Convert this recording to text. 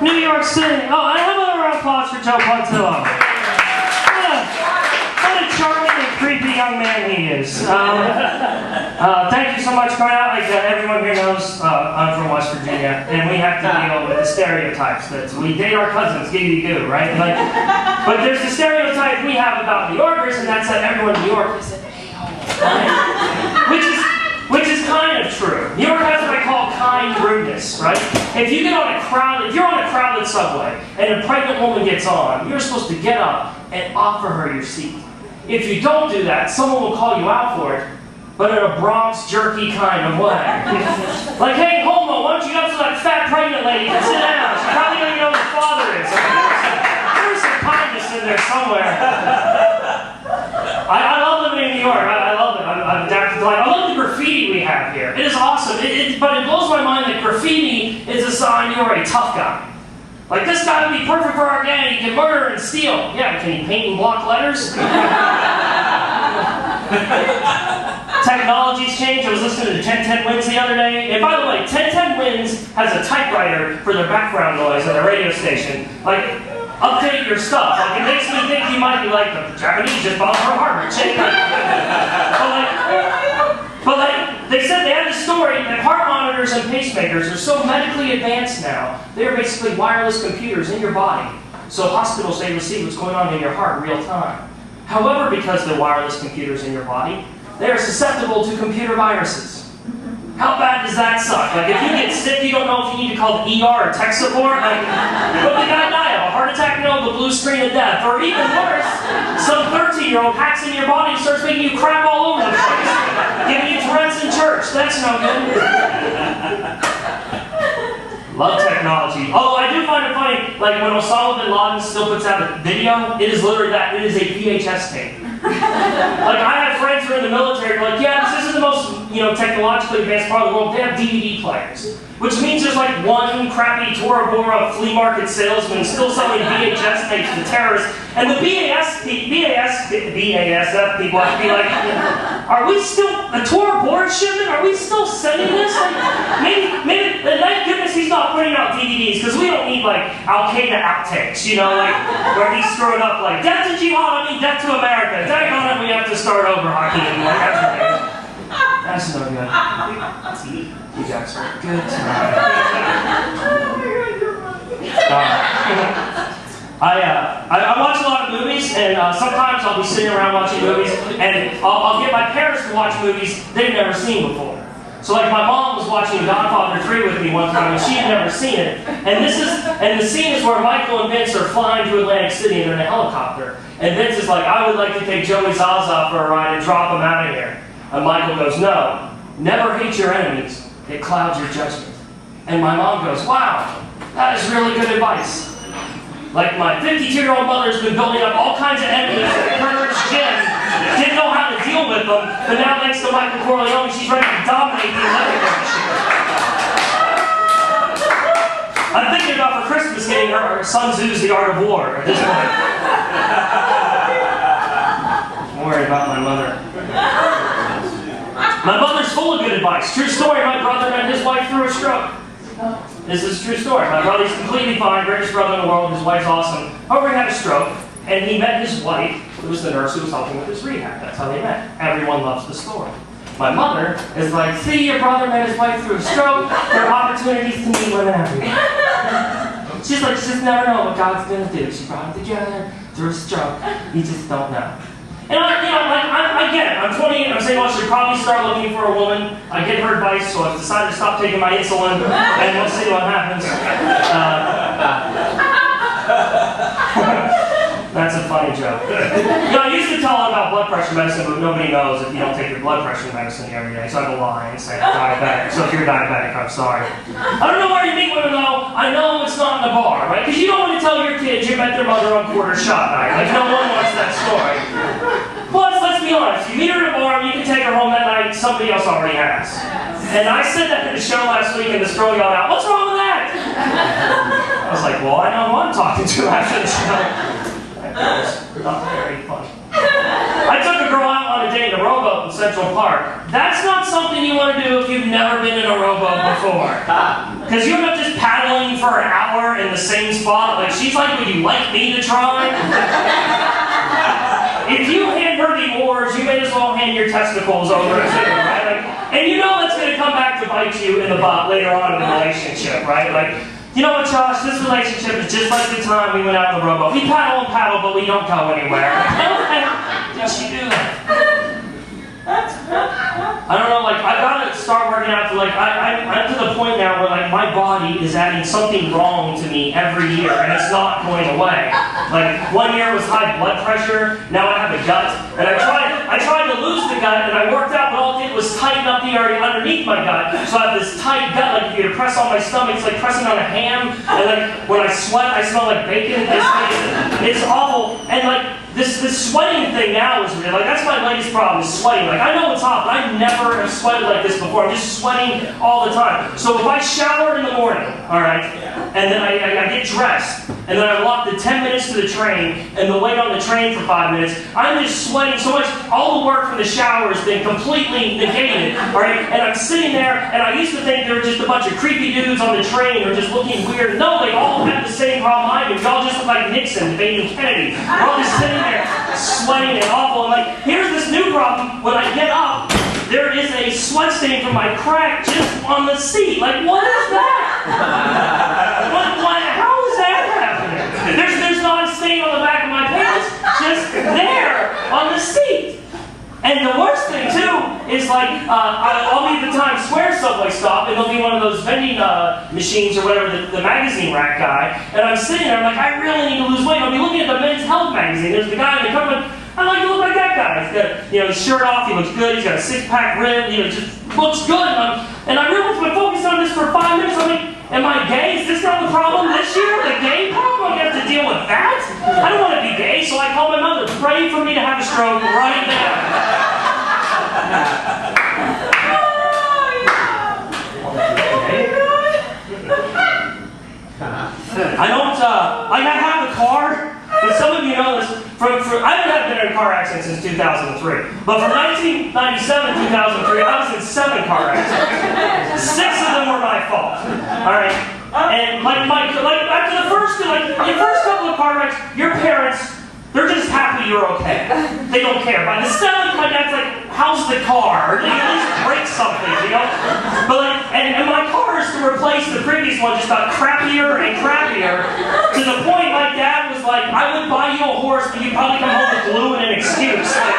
New York City. Oh, and how about a round of applause for Joe Pontillo? What a charming and creepy young man he is. Thank you so much for coming out. Like everyone here knows, I'm from West Virginia, and we have to deal with the stereotypes that we date our cousins, giggity-goo, right? Like, but there's the stereotype we have about New Yorkers, and that's that everyone in New York is an a-hole, right? Which is kind of true. New York has what I call kind rudeness, right? If you're on a crowded subway and a pregnant woman gets on, you're supposed to get up and offer her your seat. If you don't do that, someone will call you out for it, but in a Bronx jerky kind of way. Like, hey, homo, why don't you go to that fat pregnant lady and sit down? She probably doesn't know who the father is. There's some kindness in there somewhere. I love living in New York. I love it. I'm adapted to life. I love the graffiti we have here. It is awesome. But it blows my mind that graffiti is a sign you're a tough guy. Like, this guy would be perfect for our gang. He can murder and steal. Yeah, can he paint and block letters? Technology's changed. I was listening to 1010 Wins the other day. And by the way, 1010 Wins has a typewriter for their background noise on their radio station. Like, update your stuff. Like, it makes me think you might be like, the Japanese just bombed Pearl Harbor. But they said they had this story that heart monitors and pacemakers are so medically advanced now, they're basically wireless computers in your body. So hospitals, they receive what's going on in your heart in real time. However, because they're wireless computers in your body, they are susceptible to computer viruses. How bad does that suck? Like, if you get sick, you don't know if you need to call the ER or tech support. Like, what the guy die of? A heart attack? No, the blue screen of death. Or even worse, some 13-year-old hacks in your body and starts making you crap all over the place. Giving you Tourette's in church. That's no good. Love technology. Although I do find it funny, like when Osama bin Laden still puts out a video, it is literally that. It is a VHS tape. Like, I have friends who are in the military, they're like, yeah, this isn't the most, technologically advanced part of the world. They have DVD players. Which means there's like one crappy Tora Bora flea market salesman still selling VHS tapes to terrorists. And the BASF people have to be like, are we still, a Tora Bora shipment? Are we still sending this? Like, maybe, thank goodness he's not putting out DVDs, because we don't need like Al-Qaeda outtakes, where he's screwing up like, death to jihad, I mean death to America. Dang on it, we have to start over hockey and like everything. That's no good. You guys are good tonight. I watch a lot of movies, and sometimes I'll be sitting around watching movies, and I'll get my parents to watch movies they've never seen before. So like my mom was watching Godfather 3 with me one time, and she had never seen it. And the scene is where Michael and Vince are flying to Atlantic City and they're in a helicopter. And Vince is like, I would like to take Joey Zaza for a ride and drop him out of here. And Michael goes, no, never hate your enemies. It clouds your judgment. And my mom goes, wow, that is really good advice. Like, my 52-year-old mother's been building up all kinds of enemies at Courage Gym, didn't know how to deal with them, but now thanks to Michael Corleone, she's ready to dominate the Olympic industry. I'm thinking about for Christmas getting her Sun Tzu's The Art of War at this point. I'm worried about my mother. My mother's full of good advice. True story, my brother met his wife through a stroke. This is a true story. My brother's completely fine, greatest brother in the world, his wife's awesome. However, he had a stroke, and he met his wife, who was the nurse who was helping with his rehab. That's how they met. Everyone loves the story. My mother is like, see, your brother met his wife through a stroke. There are opportunities to meet women everywhere. She's like, you just never know what God's going to do. She brought them together through a stroke. You just don't know. And I get it. I'm 28. I'm saying, well, I should probably start looking for a woman. I get her advice, so I've decided to stop taking my insulin, and we'll see what happens. That's a funny joke. I used to tell them about blood pressure medicine, but nobody knows if you don't take your blood pressure medicine every day. So I have to lie and say I'm diabetic. So if you're diabetic, I'm sorry. I don't know where you meet women though. I know it's not in a bar, right? Because you don't want to tell your kids you met their mother on quarter shot night. Like, no one wants that story. Plus, let's be honest. You meet her at a bar, you can take her home that night. Somebody else already has. And I said that in the show last week, and this girl yelled out, "What's wrong with that?" I was like, well, I know who I'm talking to after the show. That was not very funny. I took a girl out on a date in a rowboat and said, Central Park. That's not something you want to do if you've never been in a rowboat before. Because you end up just paddling for an hour in the same spot. Like, she's like, would you like me to try? If you hand her the oars, you may as well hand your testicles over to her, right? Like, and you know that's going to come back to bite you in the butt later on in the relationship, right? Like, you know what, Josh, this relationship is just like the time we went out on the rowboat. We paddle and paddle, but we don't go anywhere. Yes, you do that. I don't know, like, I gotta start working out to, like, I'm to the point now where, like, my body is adding something wrong to me every year, and it's not going away. Like, 1 year was high blood pressure, now I have a gut, and I tried to lose the gut, and I worked out, but all it did was tighten up the area underneath my gut, so I have this tight gut, like, if you were to press on my stomach, it's like pressing on a ham, and, like, when I sweat, I smell like bacon. It's awful, and, like, this sweating thing now is real. Like, that's my latest problem, is sweating. Like, I know it's hot, but I never have sweated like this before. I'm just sweating all the time. So if I shower in the morning, all right, and then I get dressed, and then I walk the 10 minutes to the train, and then wait on the train for 5 minutes, I'm just sweating so much. All the work from the shower has been completely negated, all right? And I'm sitting there, and I used to think there were just a bunch of creepy dudes on the train or just looking weird. No, they all have the same problem I do. We all just look like Nixon debating Kennedy. We're all just sitting there sweating and awful. And like, here's this new problem. When I get up, there is a sweat stain from my crack just on the seat. Like, what is that? How is that happening? There's not a stain on the back of my pants, just there on the seat. And the worst thing, too, is like, I'll be at the Times Square subway stop, and there'll be one of those vending machines or whatever, the magazine rack guy, and I'm sitting there, I'm like, I really need to lose weight. I'll be looking at the Men's Health magazine. There's the guy in the cover, I'm like, you look like that guy. He's got, his shirt off, he looks good, he's got a six-pack rib, just looks good. And I realized when I focused on this for 5 minutes, I'm like, am I gay? Is this not the problem this year? The gay problem? I have to deal with that? I don't want to be gay, so I call my mother, pray for me to have a stroke right now. I have a car, but some of you know this. I haven't been in a car accident since 2003, but from 1997 to 2003, I was in 7 car accidents. 6 of them were my fault. All right, and after the first couple of car wrecks, your parents, they're just happy you're okay. They don't care. By the 7th, my dad's like, how's the car? Or did you at least break something, But and my car is to replace the previous one, just got crappier and crappier, to the point my dad was like, I would buy you a horse, but you'd probably come home with glue and an excuse. Like,